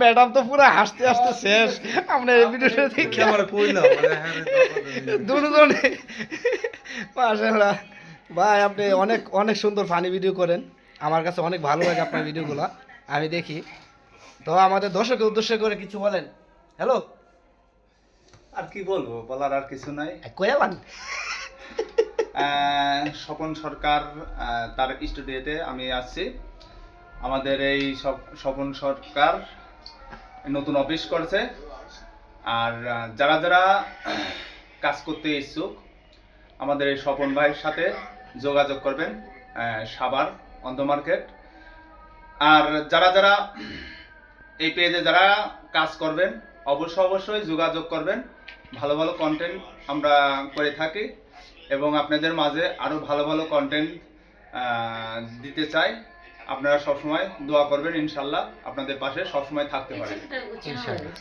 madam তো পুরো হাসতে হাসতে শেষ আপনার এই ভিডিওটা দেখে আমার কইলাম দুজনে মাশাআল্লাহ ভাই আপনি অনেক অনেক সুন্দর ফানি ভিডিও করেন আমার কাছে অনেক ভালো লাগে আপনার ভিডিওগুলো আমি দেখি তো আমাদের দর্শকের উদ্দেশ্য করে কিছু বলেন হ্যালো আর কি বলবো বলার আর কিছু নাই কয়াবান স্বপন সরকার তার স্টুডিওতে আমি আসছি আমাদের এই স্বপন সরকার নতুন অফিস করেছে আর যারা যারা কাজ করতে ইচ্ছুক আমাদের এই স্বপন ভাইয়ের সাথে যোগাযোগ করবেন সাভার অন্ধ মার্কেট আর যারা যারা এই পেজে যারা কাজ করবেন অবশ্যই যোগাযোগ করবেন ভালো ভালো কন্টেন্ট আমরা করে থাকি এবং আপনাদের মাঝে আরো ভালো ভালো কন্টেন্ট দিতে চাই আপনারা সবসময় দোয়া করবেন ইনশাল্লাহ আপনাদের পাশে সবসময় থাকতে পারেন ইনশাআল্লাহ